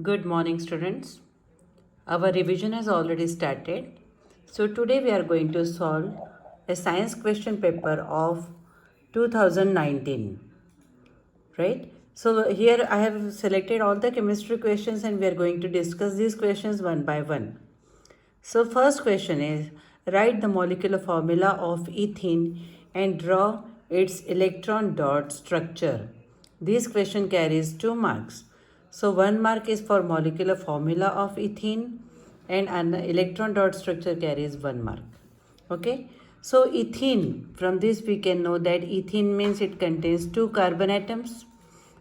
Good morning, students. Our revision has already started. So, today we are going to solve a science question paper of 2019. Right? So, here I have selected all the chemistry questions and we are going to discuss these questions one by one. So, first question is write the molecular formula of ethene and draw its electron dot structure. This question carries 2 marks. So, 1 mark is for molecular formula of ethene and an electron dot structure carries 1 mark. Okay. So, ethene, from this we can know that ethene means it contains 2 carbon atoms.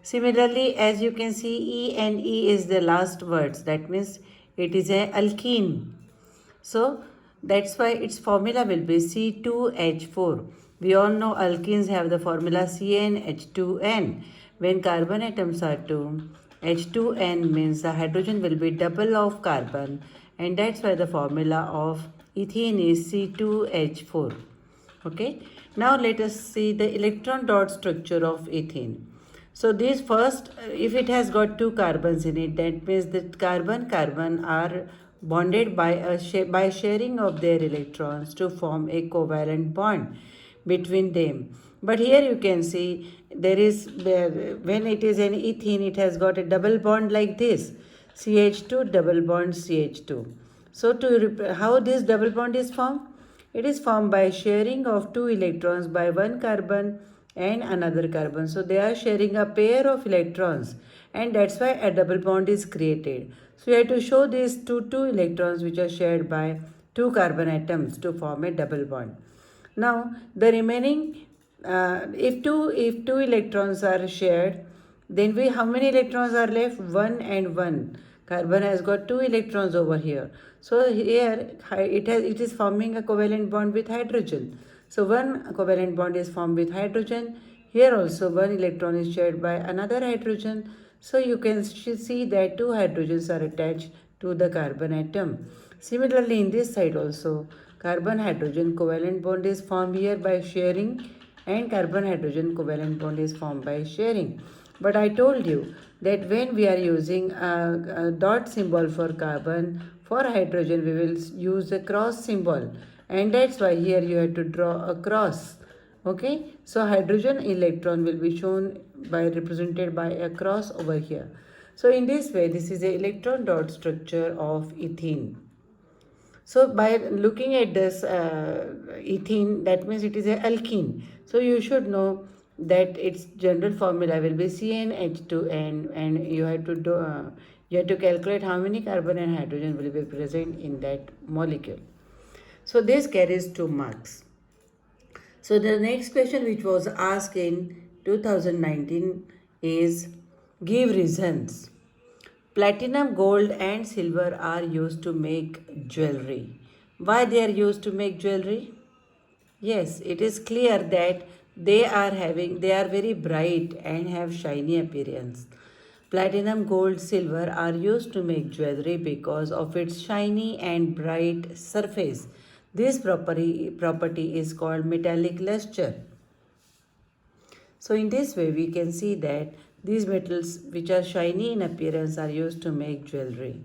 Similarly, as you can see, E and E is the last words. That means it is a alkene. So that's why its formula will be C2H4. We all know alkenes have the formula CnH2n. When carbon atoms are 2, H2n means the hydrogen will be double of carbon, and that's why the formula of ethene is C2H4. Okay. Now let us see the electron dot structure of ethene. So this first, if it has got 2 carbons in it, that means that carbon are bonded by sharing of their electrons to form a covalent bond between them. But here you can see there is, when it is an ethene, it has got a double bond like this, CH2 double bond CH2. So how this double bond is formed? It is formed by sharing of 2 electrons by one carbon and another carbon. So they are sharing a pair of electrons, and that's why a double bond is created. So we have to show these two electrons which are shared by 2 carbon atoms to form a double bond. Now the remaining, if two electrons are shared, then we how many electrons are left? 1 and 1. Carbon has got 2 electrons over here. So here it is forming a covalent bond with hydrogen. So one covalent bond is formed with hydrogen. Here also one electron is shared by another hydrogen. So you can see that 2 hydrogens are attached to the carbon atom. Similarly, in this side also, carbon hydrogen covalent bond is formed here by sharing, and carbon hydrogen covalent bond is formed by sharing. But I told you that when we are using a dot symbol for carbon, for hydrogen we will use a cross symbol, and that's why here you have to draw a cross. Okay, so hydrogen electron will be shown by represented by a cross over here. So in this way, this is a electron dot structure of ethene. So by looking at this ethene, that means it is a alkene. So you should know that its general formula will be CnH2n, and you have to calculate how many carbon and hydrogen will be present in that molecule. So this carries 2 marks. So the next question which was asked in 2019 is give reasons. Platinum, gold and silver are used to make jewelry. Why they are used to make jewelry? Yes, it is clear that they are very bright and have shiny appearance. Platinum, gold, silver are used to make jewelry because of its shiny and bright surface. This property is called metallic luster. So in this way we can see that these metals which are shiny in appearance are used to make jewelry.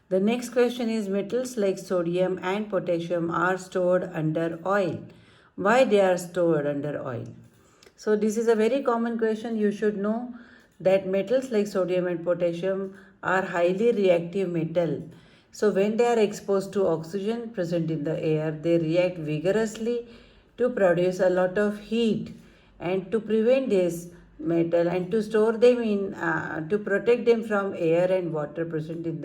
The next question is metals like sodium and potassium are stored under oil. Why they are stored under oil? So this is a very common question. You should know that metals like sodium and potassium are highly reactive metal. So when they are exposed to oxygen present in the air, they react vigorously to produce a lot of heat, and to prevent this metal and to store them in to protect them from air and water present in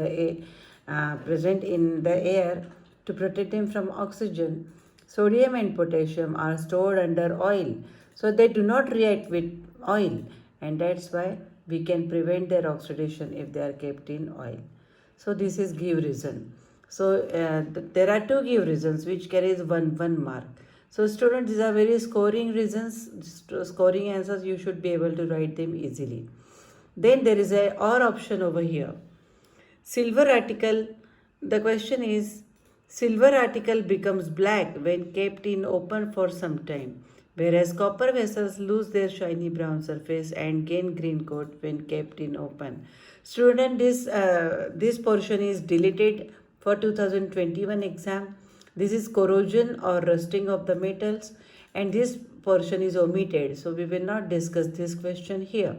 the air, to protect them from oxygen, sodium and potassium are stored under oil. So they do not react with oil, and that's why we can prevent their oxidation if they are kept in oil. So this is give reason. So there are 2 give reasons which carries one mark. So students, these are very scoring reasons, scoring answers. You should be able to write them easily. Then there is a or option over here. Silver article, the question is silver article becomes black when kept in open for some time, whereas copper vessels lose their shiny brown surface and gain green coat when kept in open. Student, this portion is deleted for 2021 exam. This is corrosion or rusting of the metals, and this portion is omitted. So we will not discuss this question here.